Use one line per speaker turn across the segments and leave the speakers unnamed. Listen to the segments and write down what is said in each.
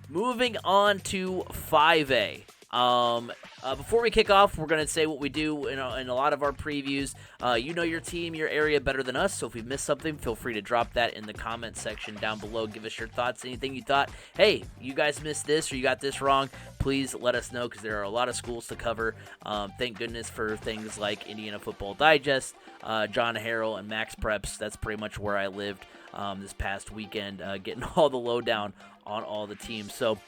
Moving on to 5A. Before we kick off, we're going to say what we do in a lot of our previews. You know your team, your area better than us, so if we missed something, feel free to drop that in the comment section down below. Give us your thoughts, anything you thought, hey, you guys missed this or you got this wrong, please let us know because there are a lot of schools to cover. Thank goodness for things like Indiana Football Digest, John Harrell, and Max Preps. That's pretty much where I lived this past weekend, getting all the lowdown on all the teams. So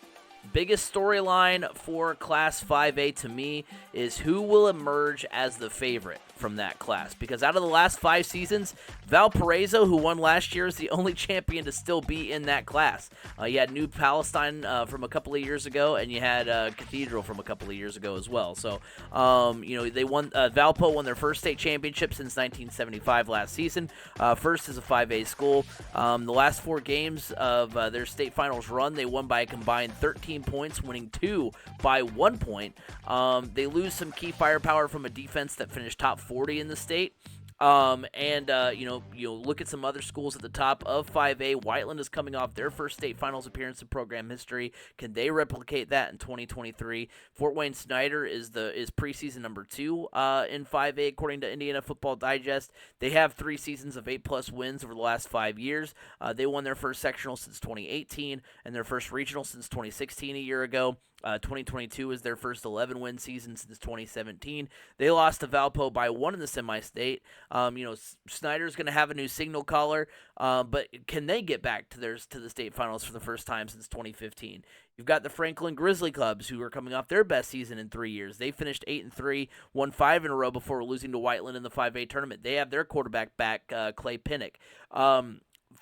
biggest storyline for Class 5A to me is who will emerge as the favorite from that class. Because out of the last 5 seasons, Valparaiso, who won last year, is the only champion to still be in that class. You had New Palestine from a couple of years ago, and you had Cathedral from a couple of years ago as well. So, they won. Valpo won their first state championship since 1975 last season. First as a 5A school. The last 4 games of their state finals run, they won by a combined 13 points, winning 2 by 1 point. They lose some key firepower from a defense that finished top 40 in the state. You look at some other schools at the top of 5A. Whiteland is coming off their first state finals appearance in program history. Can they replicate that in 2023? Fort Wayne Snyder is preseason number 2 in 5A according to Indiana Football Digest. They have 3 seasons of 8+ wins over the last 5 years. They won their first sectional since 2018 and their first regional since 2016 a year ago. 2022 is their first 11-win season since 2017. They lost to Valpo by 1 in the semi-state. Snyder's going to have a new signal caller, but can they get back to the state finals for the first time since 2015? You've got the Franklin Grizzly Clubs, who are coming off their best season in 3 years. They finished 8-3, won 5 in a row before losing to Whiteland in the 5A tournament. They have their quarterback back, Clay Pinnock.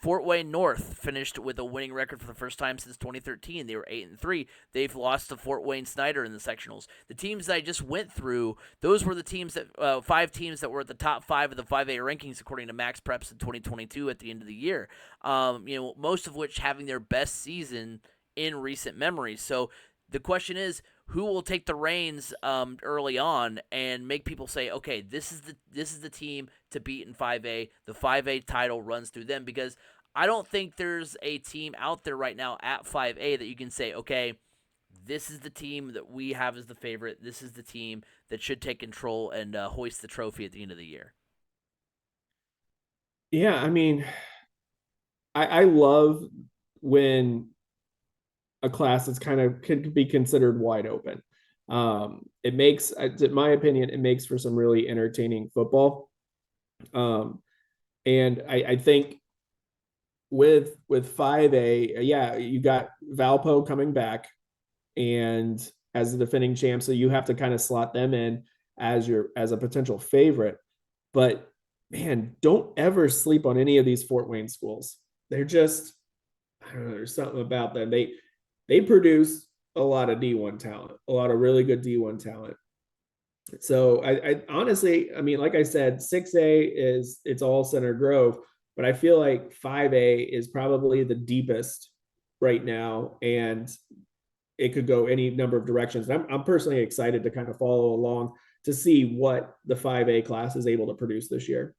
Fort Wayne North finished with a winning record for the first time since 2013. They were 8-3. They've lost to Fort Wayne Snyder in the sectionals. The teams that I just went through, those were the teams that 5 teams that were at the top 5 of the 5A rankings according to Max Preps in 2022 at the end of the year. Most of which having their best season in recent memory. So the question is, who will take the reins early on and make people say, okay, this is the team to beat in 5A. The 5A title runs through them, because I don't think there's a team out there right now at 5A that you can say, okay, this is the team that we have as the favorite. This is the team that should take control and hoist the trophy at the end of the year.
Yeah, I mean, I love when a class that's kind of could be considered wide open. It makes, in my opinion, it makes for some really entertaining football. And I think with 5A, yeah, you got Valpo coming back and as the defending champ, so you have to kind of slot them in as a potential favorite. But man, don't ever sleep on any of these Fort Wayne schools. They're just, I don't know, there's something about them. They produce a lot of D1 talent, a lot of really good D1 talent. So I honestly, I mean, like I said, 6A it's all Center Grove, but I feel like 5A is probably the deepest right now, and it could go any number of directions. I'm personally excited to kind of follow along to see what the 5A class is able to produce this year.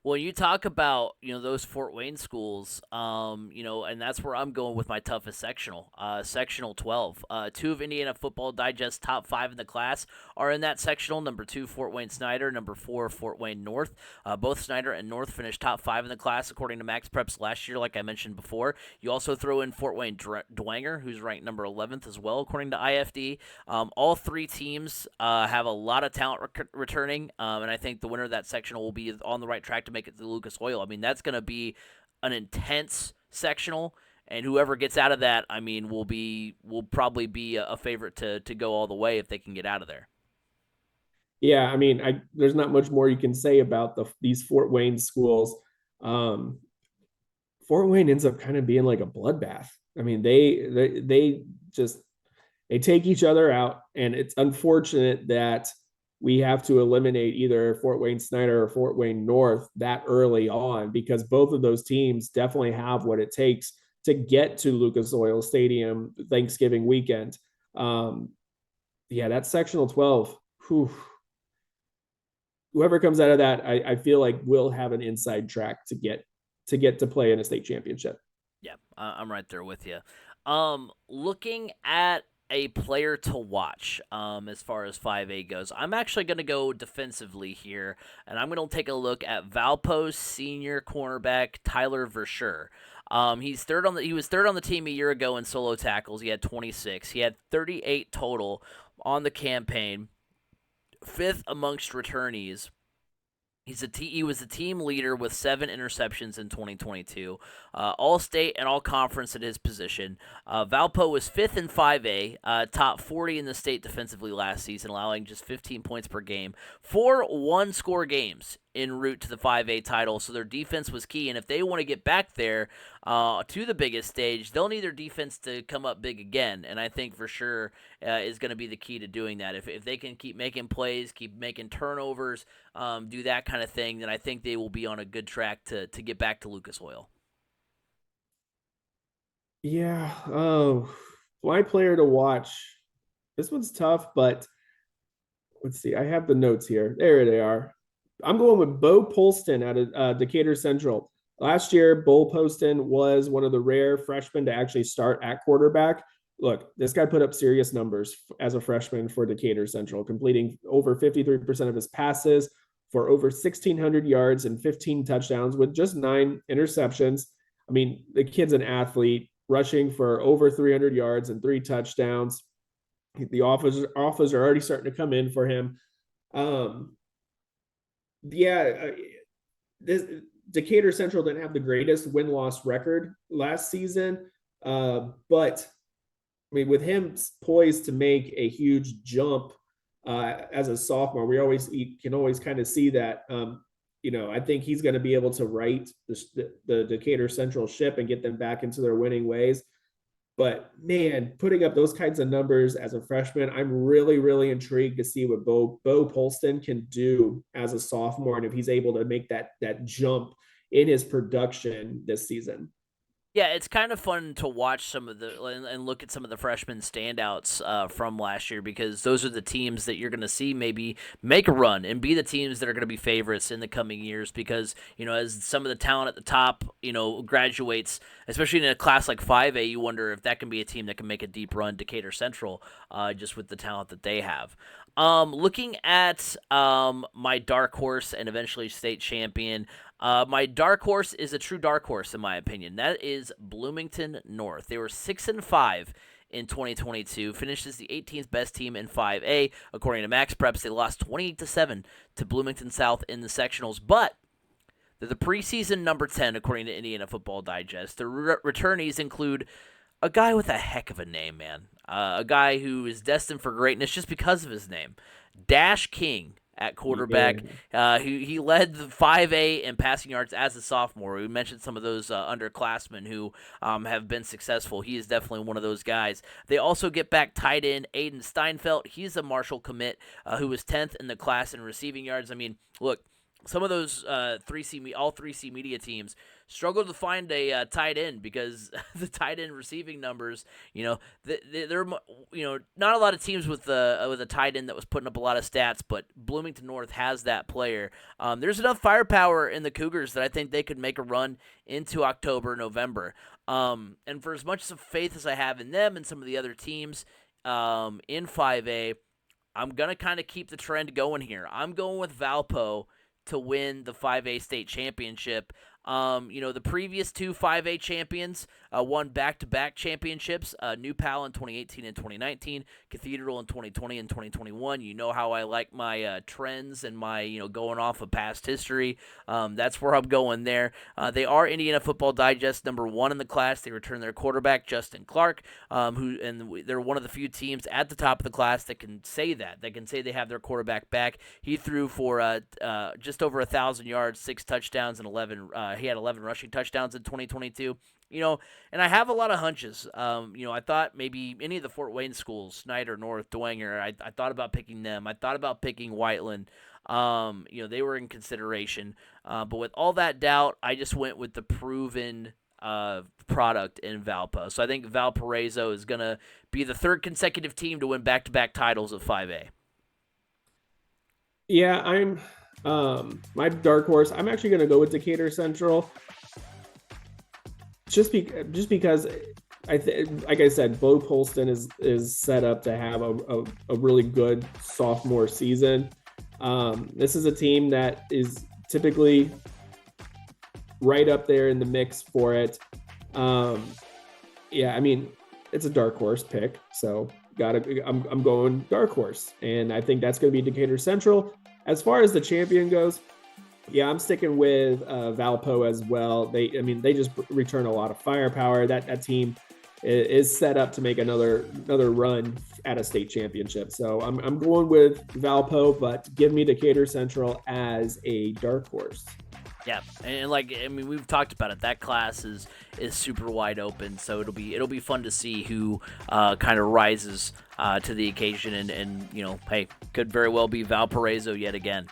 Well, you talk about those Fort Wayne schools, and that's where I'm going with my toughest sectional, sectional 12. 2 of Indiana Football Digest top 5 in the class are in that sectional. Number 2, Fort Wayne Snyder. Number 4, Fort Wayne North. Both Snyder and North finished top 5 in the class according to Max Preps last year, like I mentioned before. You also throw in Fort Wayne Dwenger, who's ranked number 11th as well according to IFD. All 3 teams have a lot of talent returning, and I think the winner of that sectional will be on the right track to make it to Lucas Oil. I mean, that's going to be an intense sectional, and whoever gets out of that, I mean, will probably be a favorite to go all the way if they can get out of there.
Yeah, I mean, there's not much more you can say about these Fort Wayne schools. Fort Wayne ends up kind of being like a bloodbath. I mean, they just they take each other out, and it's unfortunate that we have to eliminate either Fort Wayne Snyder or Fort Wayne North that early on, because both of those teams definitely have what it takes to get to Lucas Oil Stadium Thanksgiving weekend. Yeah, that's sectional 12. Whew. Whoever comes out of that, I feel like will have an inside track to get to play in a state championship.
Yeah, I'm right there with you. Looking at a player to watch, as far as 5A goes, I'm actually going to go defensively here, and I'm going to take a look at Valpo's senior cornerback Tyler Verschure. He was third on the team a year ago in solo tackles. He had 26. He had 38 total on the campaign, fifth amongst returnees. He was the team leader with 7 interceptions in 2022, all state and all conference at his position. Valpo was fifth in 5A, top 40 in the state defensively last season, allowing just 15 points per game. 4 1-score games en route to the 5A title, so their defense was key. And if they want to get back there to the biggest stage, they'll need their defense to come up big again. And I think for sure is going to be the key to doing that. If they can keep making plays, keep making turnovers, do that kind of thing, then I think they will be on a good track to get back to Lucas Oil.
Yeah. Oh, my player to watch. This one's tough, but let's see. I have the notes here. There they are. I'm going with Bo Polston out of Decatur Central. Last year, Bo Polston was one of the rare freshmen to actually start at quarterback. Look, this guy put up serious numbers as a freshman for Decatur Central, completing over 53% of his passes for over 1,600 yards and 15 touchdowns with just 9 interceptions. I mean, the kid's an athlete, rushing for over 300 yards and 3 touchdowns. The offers are already starting to come in for him. Um, yeah, this Decatur Central didn't have the greatest win-loss record last season, but I mean, with him poised to make a huge jump as a sophomore, can always kind of see that. I think he's going to be able to right the Decatur Central ship and get them back into their winning ways. But man, putting up those kinds of numbers as a freshman, I'm really, really intrigued to see what Bo Polston can do as a sophomore, and if he's able to make that jump in his production this season.
Yeah, it's kind of fun to watch some of the and look at some of the freshman standouts from last year, because those are the teams that you're going to see maybe make a run and be the teams that are going to be favorites in the coming years. Because as some of the talent at the top graduates, especially in a class like 5A, you wonder if that can be a team that can make a deep run. Decatur Central, just with the talent that they have. Looking at my dark horse and eventually state champion, my dark horse is a true dark horse in my opinion. That is Bloomington North. They were 6-5 in 2022, finished as the 18th best team in 5A according to Max Preps. They lost 28-7 to Bloomington South in the sectionals, but they're the preseason number 10 according to Indiana Football Digest. The returnees include a guy with a heck of a name, man. A guy who is destined for greatness just because of his name. Dash King at quarterback.
Yeah.
He led the 5A in passing yards as a sophomore. We mentioned some of those underclassmen who have been successful. He is definitely one of those guys. They also get back tight end Aiden Steinfeld. He's a Marshall commit who was 10th in the class in receiving yards. I mean, look, some of those all 3C media teams struggle to find a tight end, because the tight end receiving numbers, they're not a lot of teams with a tight end that was putting up a lot of stats, but Bloomington North has that player. There's enough firepower in the Cougars that I think they could make a run into October, November. And for as much faith as I have in them and some of the other teams in 5A, I'm going to kind of keep the trend going here. I'm going with Valpo to win the 5A state championship. The previous 2 5A champions won back-to-back championships, New Pal in 2018 and 2019, Cathedral in 2020 and 2021. You know how I like my trends and my, going off of past history. That's where I'm going there. They are Indiana Football Digest number 1 in the class. They return their quarterback, Justin Clark, they're one of the few teams at the top of the class that can say that. They can say they have their quarterback back. He threw for just over 1,000 yards, 6 touchdowns, and 11 he had 11 rushing touchdowns in 2022. And I have a lot of hunches. I thought maybe any of the Fort Wayne schools, Snyder, North, Dwenger, I thought about picking them. I thought about picking Whiteland. They were in consideration. But with all that doubt, I just went with the proven product in Valpo. So I think Valparaiso is going to be the 3rd consecutive team to win back-to-back titles of 5A.
Yeah, I'm my dark horse. I'm actually going to go with Decatur Central, just because like I said, Bo Polston is set up to have a really good sophomore season. This is a team that is typically right up there in the mix for it. Yeah, I mean, it's a dark horse pick, so I'm going dark horse, and I think that's going to be Decatur Central. As far as the champion goes, yeah, I'm sticking with Valpo as well. They just return a lot of firepower. That team is set up to make another run at a state championship. So I'm going with Valpo, but give me Decatur Central as a dark horse.
Yeah, and like I mean, we've talked about it. That class is super wide open, so it'll be fun to see who kind of rises to the occasion, and hey, could very well be Valparaiso yet again.